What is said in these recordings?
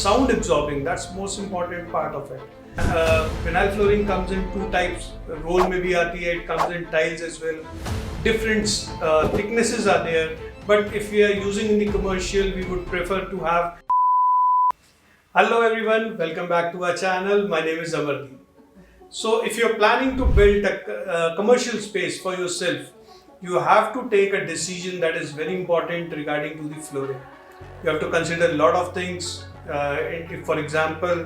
sound absorbing, that's most important part of it. Vinyl flooring comes in two types. Roll may be aati hai, it comes in tiles as well. Different thicknesses are there, but if we are using in the commercial, we would prefer to have. Hello everyone, welcome back to our channel. My name is Amardeep. So if you're planning to build a commercial space for yourself, you have to take a decision that is very important regarding to the flooring. You have to consider a lot of things. For example,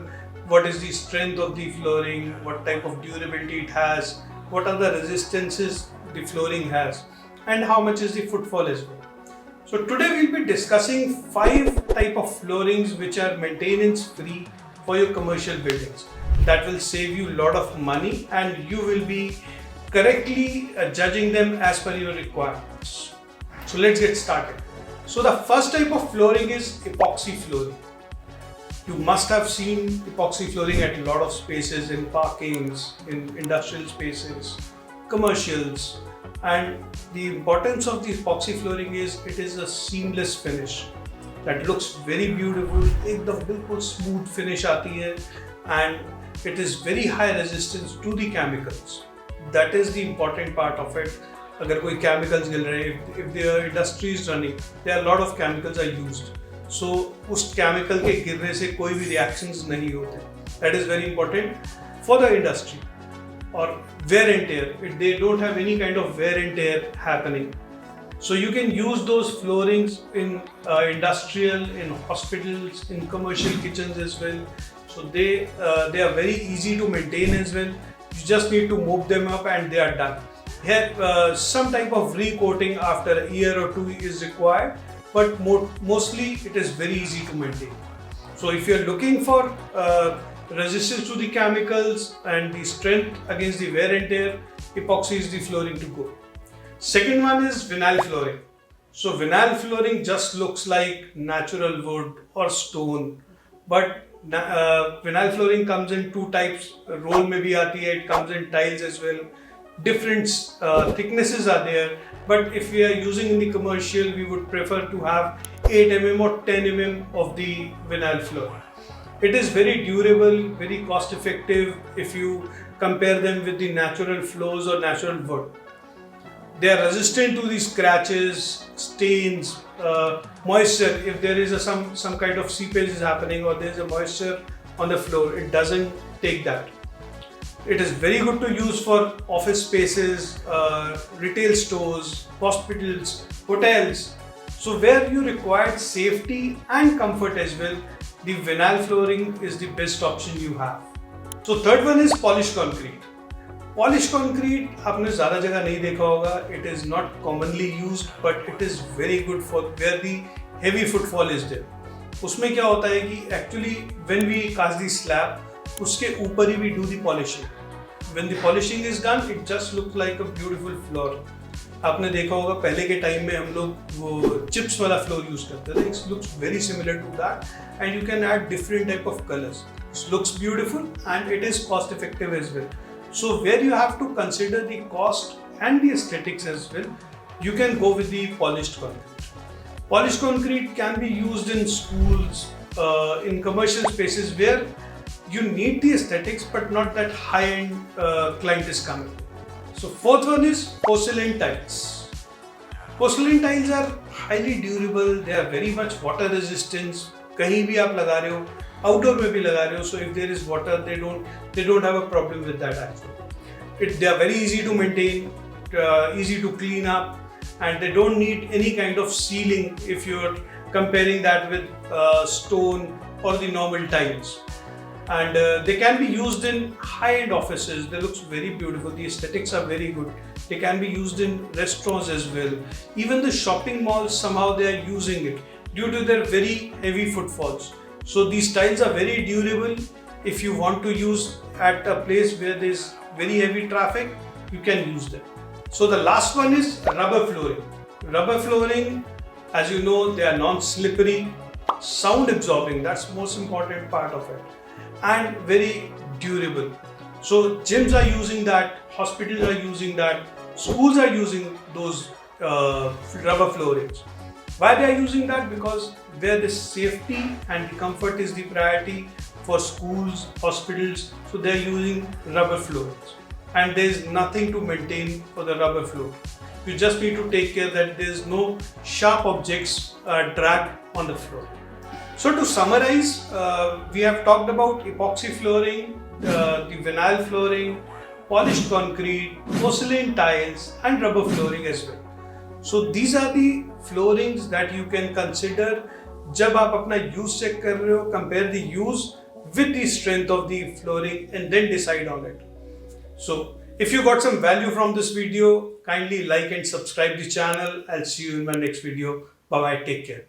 what is the strength of the flooring, what type of durability it has, what are the resistances the flooring has, and how much is the footfall as well. So today we'll be discussing 5 type of floorings which are maintenance free for your commercial buildings. That will save you a lot of money and you will be correctly judging them as per your requirements. So let's get started. So the first type of flooring is epoxy flooring. You must have seen epoxy flooring at a lot of spaces, in parkings, in industrial spaces, commercials. And the importance of the epoxy flooring is it is a seamless finish that looks very beautiful. एकदम बिल्कुल smooth finish आती है and it is very high resistance to the chemicals. That is the important part of it. अगर कोई chemicals गिर रहे हैं, if the industry is running, there are a lot of chemicals are used. So उस chemical के गिरने से कोई भी reactions नहीं होते. That is very important for the industry. Or wear and tear, they don't have any kind of wear and tear happening. So you can use those floorings in industrial, in hospitals, in commercial kitchens as well. So they are very easy to maintain as well. You just need to mop them up and they are done. Here some type of recoating after a year or 2 is required, but mostly it is very easy to maintain. So if you are looking for resistance to the chemicals and the strength against the wear and tear, epoxy is the flooring to go. Second one is vinyl flooring. So vinyl flooring just looks like natural wood or stone, but vinyl flooring comes in 2 types. Roll may be aati hai, it comes in tiles as well. Different thicknesses are there, but if we are using in the commercial, we would prefer to have 8 mm or 10 mm of the vinyl floor. It is very durable, very cost effective if you compare them with the natural floors or natural wood. They are resistant to the scratches, stains, moisture. If there is some kind of seepage is happening or there is a moisture on the floor, it doesn't take that. It is very good to use for office spaces, retail stores, hospitals, hotels. So where you require safety and comfort as well, the vinyl flooring is the best option you have. So third one is polished concrete. Polished concrete आपने ज़्यादा जगह नहीं देखा होगा. It is not commonly used, but it is very good for where the heavy footfall is there. उसमें क्या होता है कि actually when we cast the slab, उसके ऊपर ही we do the polishing. When the polishing is done, it just looks like a beautiful floor. आपने देखा होगा पहले के टाइम में हम लोग वो चिप्स वाला फ्लोर यूज करते थे. It looks very similar to that, and you can add different type of colors. It looks beautiful and it is cost effective as well. So where you have to consider the cost and the aesthetics as well, you can go with the polished concrete. Polished concrete can be used in schools, in commercial spaces where you need the aesthetics but not that high-end client is coming. So fourth one is porcelain tiles. Porcelain tiles are highly durable. They are very much water resistant. कहीं भी आप लगा रहे हो, outdoor में भी लगा रहे हो. So if there is water, they don't have a problem with that actually. They are very easy to maintain, easy to clean up, and they don't need any kind of sealing if you're comparing that with stone or the normal tiles. And they can be used in high-end offices. They look very beautiful. The aesthetics are very good. They can be used in restaurants as well. Even the shopping malls, somehow they are using it due to their very heavy footfalls. So these tiles are very durable. If you want to use at a place where there is very heavy traffic, you can use them. So the last one is rubber flooring. Rubber flooring, as you know, they are non-slippery, sound absorbing. That's most important part of it. And very durable. So gyms are using that, hospitals are using that, schools are using those rubber floorings. Why they are using that? Because where the safety and the comfort is the priority for schools, hospitals, so they are using rubber floors. And there is nothing to maintain for the rubber floor. You just need to take care that there is no sharp objects drag on the floor. So to summarize, we have talked about epoxy flooring, the vinyl flooring, polished concrete, porcelain tiles and rubber flooring as well. So these are the floorings that you can consider जब आप अपना use check कर रहे हो, compare the use with the strength of the flooring and then decide on it. So if you got some value from this video, kindly like and subscribe the channel. I'll see you in my next video. Bye bye, take care.